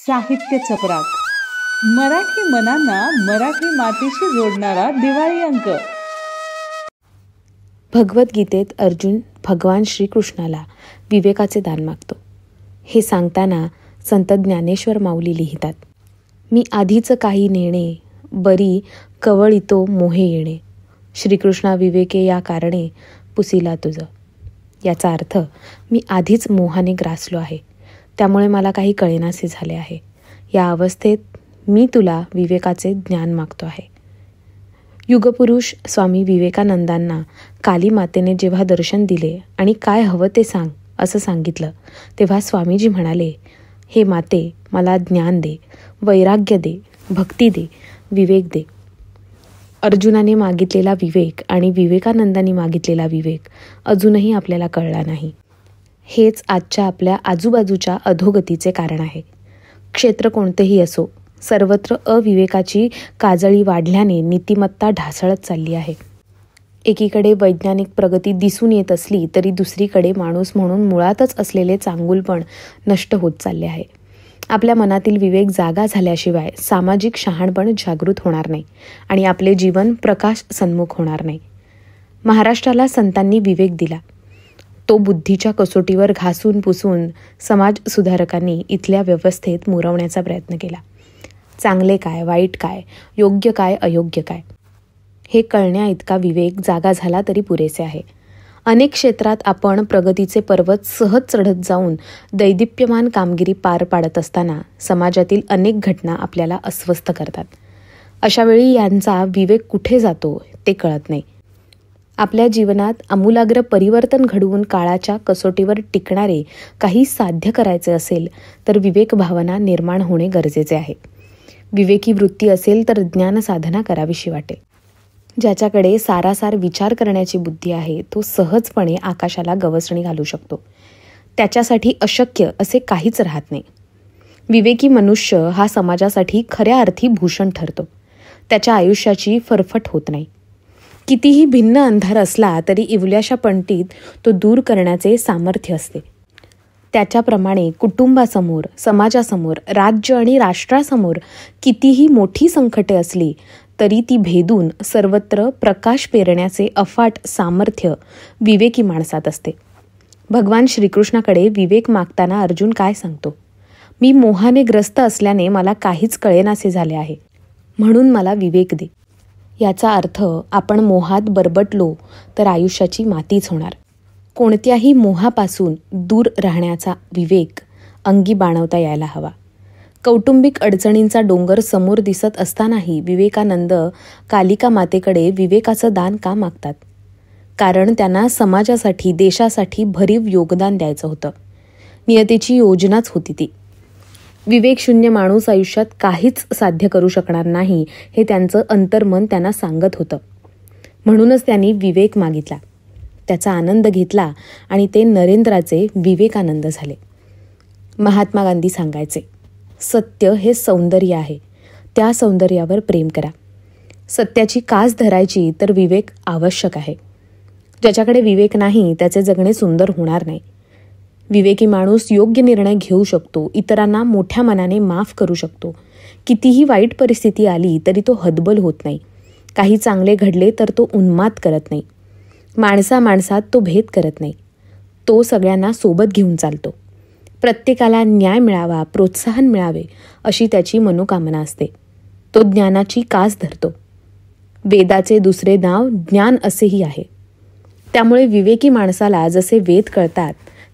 साहित्य चपराक, मराठी मनांना मराठी मातीशी जोडणारा दिवाळी अंक. भगवद्गीतेत अर्जुन भगवान श्रीकृष्णाला विवेकाचे दान मागतो. हे सांगताना संत ज्ञानेश्वर माऊली लिहितात, मी आधीच काही नेणे, बरी कवळितो मोहे येणे. श्रीकृष्णा विवेके या कारणे पुसिला तुझं. याचा अर्थ, मी आधीच मोहाने ग्रासलो आहे, त्यामुळे मला काही कळेनासे झाले आहे. या अवस्थेत मी तुला विवेकाचे ज्ञान मागतो आहे. युगपुरुष स्वामी विवेकानंदांना काली मातेने जेव्हा दर्शन दिले आणि काय हवं ते सांग असं सांगितलं, तेव्हा स्वामीजी म्हणाले, हे माते, मला ज्ञान दे, वैराग्य दे, भक्ती दे, विवेक दे. अर्जुनाने मागितलेला विवेक आणि विवेकानंदांनी मागितलेला विवेक अजूनही आपल्याला कळला नाही. हेच आजच्या आपल्या आजूबाजूच्या अधोगतीचे कारण आहे. क्षेत्र कोणतेही असो, सर्वत्र अविवेकाची काजळी वाढल्याने नीतिमत्ता ढासळत चालली आहे. एकीकडे वैज्ञानिक प्रगती दिसून येत असली तरी दुसरीकडे माणूस म्हणून मुळातच असलेले चांगुलपण नष्ट होत चालले आहे. आपल्या मनातील विवेक जागा झाल्याशिवाय सामाजिक शहाणपण जागृत होणार नाही आणि आपले जीवन प्रकाश सन्मुख होणार नाही. महाराष्ट्राला संतांनी विवेक दिला, तो बुद्धीच्या कसोटीवर घासून पुसून समाज सुधारकांनी इथल्या व्यवस्थेत मुरवण्याचा प्रयत्न केला. चांगले काय, वाईट काय, योग्य काय, अयोग्य काय, हे कळण्या इतका विवेक जागा झाला तरी पुरेसे आहे. अनेक क्षेत्रात आपण प्रगतीचे पर्वत सहज चढत जाऊन दैदिप्यमान कामगिरी पार पाडत असताना समाजातील अनेक घटना आपल्याला अस्वस्थ करतात. अशावेळी यांचा विवेक कुठे जातो ते कळत नाही. आपल्या जीवनात आमूलाग्र परिवर्तन घडवून काळाच्या कसोटीवर टिकणारे काही साध्य करायचे असेल तर विवेक भावना निर्माण होणे गरजेचे आहे. विवेकी वृत्ती असेल तर ज्ञान साधना करावीशी वाटेल. ज्याच्याकडे सारासार विचार करण्याची बुद्धी आहे तो सहजपणे आकाशाला गवसणी घालू शकतो. त्याच्यासाठी अशक्य असे काहीच राहत नाही. विवेकी मनुष्य हा समाजासाठी खऱ्या अर्थी भूषण ठरतो. त्याच्या आयुष्याची फरफट होत नाही. कितीही भिन्न अंधार असला तरी इवल्याशा पणतीत तो दूर करण्याचे सामर्थ्य असते. त्याच्याप्रमाणे कुटुंबासमोर, समाजासमोर, राज्य आणि राष्ट्रासमोर कितीही मोठी संकटे असली तरी ती भेदून सर्वत्र प्रकाश पेरण्याचे अफाट सामर्थ्य विवेकी माणसात असते. भगवान श्रीकृष्णाकडे विवेक मागताना अर्जुन काय सांगतो, मी मोहाने ग्रस्त असल्याने मला काहीच कळेनासे झाले आहे, म्हणून मला विवेक दे. याचा अर्थ, आपण मोहात बरबटलो तर आयुष्याची मातीच होणार. कोणत्याही मोहापासून दूर राहण्याचा विवेक अंगी बाणवता यायला हवा. कौटुंबिक अडचणींचा डोंगर समोर दिसत असतानाही विवेकानंद कालिका मातेकडे विवेकाचं दान का मागतात? कारण त्यांना समाजासाठी, देशासाठी भरीव योगदान द्यायचं होतं. नियतीची योजनाच होती ती. विवेकशून्य माणूस आयुष्यात काहीच साध्य करू शकणार नाही हे त्यांचं अंतर्मन त्यांना सांगत होतं. म्हणूनच त्यांनी विवेक मागितला, त्याचा आनंद घेतला आणि ते नरेंद्राचे विवेकानंद झाले. महात्मा गांधी सांगायचे, सत्य हे सौंदर्य आहे, त्या सौंदर्यावर प्रेम करा. सत्याची कास धरायची तर विवेक आवश्यक आहे. ज्याच्याकडे विवेक नाही त्याचे जगणे सुंदर होणार नाही. विवेकी माणूस योग्य निर्णय घेऊ शकतो, इतरांना मोठ्या मनाने माफ करू शकतो. कितीही वाईट परिस्थिती आली तरी तो हतबल होत नाही. काही चांगले घडले तर तो उन्माद करत नाही. माणसात तो भेद करत नाही. तो सगळ्यांना सोबत घेऊन चालतो. प्रत्येकाला न्याय मिळावा, प्रोत्साहन मिळावे अशी त्याची मनोकामना असते. तो ज्ञानाची कास धरतो. वेदाचे दुसरे नाव ज्ञान असेही आहे. त्यामुळे विवेकी माणसाला जसे वेद कळतात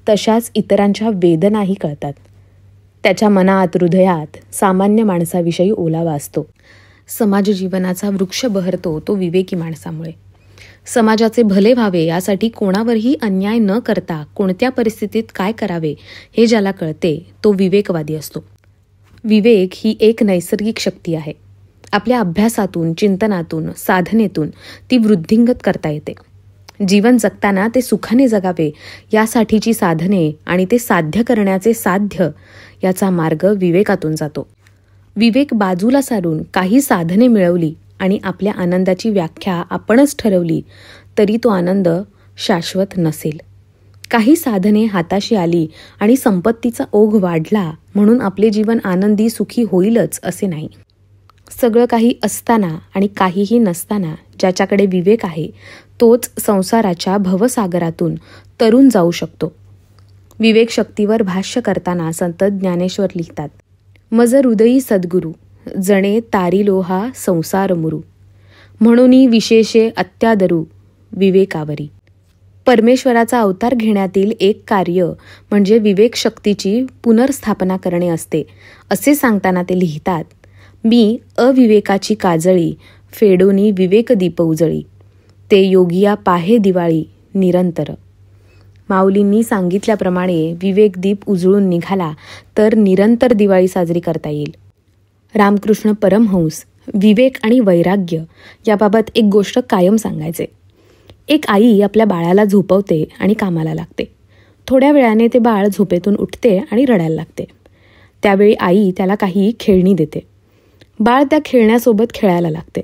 तशाच इतरांच्या वेदनाही कळतात. त्याच्या मनात, हृदयात सामान्य माणसाविषयी ओलावा असतो. समाज जीवनाचा वृक्ष बहरतो तो विवेकी माणसामुळे. समाजाचे भले व्हावे यासाठी कोणावरही अन्याय न करता कोणत्या परिस्थितीत काय करावे हे ज्याला कळते तो विवेकवादी असतो. विवेक ही एक नैसर्गिक शक्ती आहे. आपल्या अभ्यासातून, चिंतनातून, साधनेतून ती वृद्धिंगत करता येते. जीवन जगताना ते सुखाने जगावे यासाठीची साधने आणि ते साध्य करण्याचे साध्य याचा मार्ग विवेकातून जातो. विवेक बाजूला सारून काही साधने मिळवली आणि आपल्या आनंदाची व्याख्या आपणच ठरवली तरी तो आनंद शाश्वत नसेल. काही साधने हाताशी आली आणि संपत्तीचा ओघ वाढला म्हणून आपले जीवन आनंदी सुखी होईलच असे नाही. सगळं काही असताना आणि काहीही नसताना ज्याच्याकडे विवेक आहे तोच संसाराच्या भवसागरातून तरुण जाऊ शकतो. विवेक शक्तीवर भाष्य करताना संत ज्ञानेश्वर लिहितात, मज हृदयी सद्गुरू जणे तारिलो हा संसार मुरू, म्हणून विशेषे अत्यादरू विवेकावरी. परमेश्वराचा अवतार घेण्यातील एक कार्य म्हणजे विवेक शक्तीची पुनर्स्थापना करणे असते असे सांगताना ते लिहितात, मी अविवेकाची काजळी फेडोनी विवेक दीप उजळी, ते योगिया पाहे दिवाळी निरंतर. माऊलींनी सांगितल्याप्रमाणे विवेक दीप उजळून निघाला तर निरंतर दिवाळी साजरी करता येईल. रामकृष्ण परमहंस विवेक आणि वैराग्य याबाबत एक गोष्ट कायम सांगायचे. एक आई आपल्या बाळाला झोपवते आणि कामाला लागते. थोड्या वेळाने ते बाळ झोपेतून उठते आणि रडायला लागते. त्यावेळी आई त्याला काही खेळणी देते. बाळ त्या खेळण्यासोबत खेळायला लागते.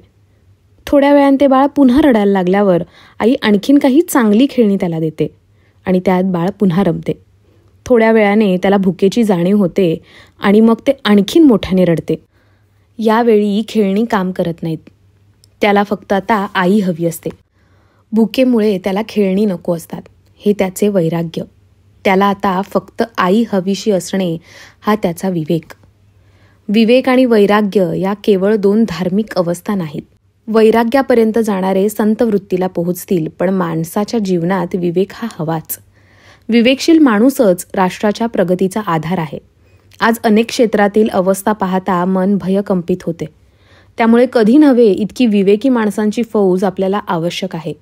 थोड्या वेळाने ते बाळ पुन्हा रडायला लागल्यावर आई आणखीन काही चांगली खेळणी त्याला देते आणि त्यात बाळ पुन्हा रमते. थोड्या वेळाने त्याला भुकेची जाणीव होते आणि मग ते आणखीन मोठ्याने रडते. यावेळी खेळणी काम करत नाहीत. त्याला फक्त आता आई हवी असते. भुकेमुळे त्याला खेळणी नको असतात. हे त्याचे वैराग्य. त्याला आता फक्त आई हवीशी असणे हा त्याचा विवेक. विवेक आणि वैराग्य या केवळ 2 धार्मिक अवस्था नाहीत. वैराग्यापर्यंत जाणारे संत वृत्तीला पोहोचतील, पण माणसाच्या जीवनात विवेक हा हवाच. विवेकशील माणूसच राष्ट्राच्या प्रगतीचा आधार आहे. आज अनेक क्षेत्रातील अवस्था पाहता मन भयकंपित होते. त्यामुळे कधी नव्हे इतकी विवेकी माणसांची फौज आपल्याला आवश्यक आहे.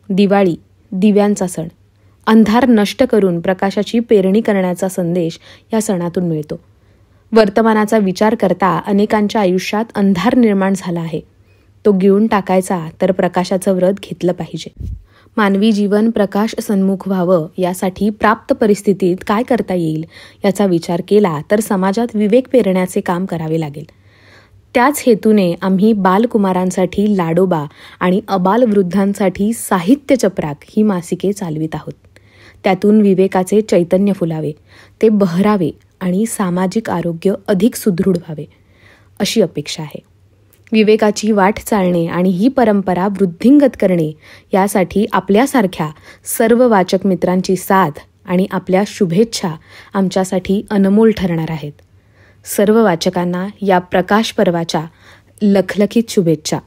दिवाळी दिव्यांचा सण. अंधार नष्ट करून प्रकाशाची पेरणी करण्याचा संदेश या सणातून मिळतो. वर्तमानाचा विचार करता अनेकांच्या आयुष्यात अंधार निर्माण झाला आहे. तो गिळून टाकायचा तर प्रकाशाचं व्रत घेतलं पाहिजे. मानवी जीवन प्रकाश सन्मुख व्हावं यासाठी प्राप्त परिस्थितीत काय करता येईल याचा विचार केला तर समाजात विवेक पेरण्याचे काम करावे लागेल. त्याच हेतूने आम्ही बालकुमारांसाठी लाडोबा आणि अबालवृद्धांसाठी साहित्य चपराक ही मासिके चालवित आहोत. त्यातून विवेकाचे चैतन्य फुलावे, ते बहरावे आणि सामाजिक आरोग्य अधिक सुदृढ व्हावे अशी अपेक्षा आहे. विवेकाची वाट चालणे आणि ही परंपरा वृद्धिंगत करणे यासाठी आपल्यासारख्या सर्व वाचक मित्रांची साथ आणि आपल्या शुभेच्छा आमच्यासाठी अनमोल ठरणार आहेत. सर्व वाचकांना या प्रकाश पर्वाच्या लखलखीत शुभेच्छा.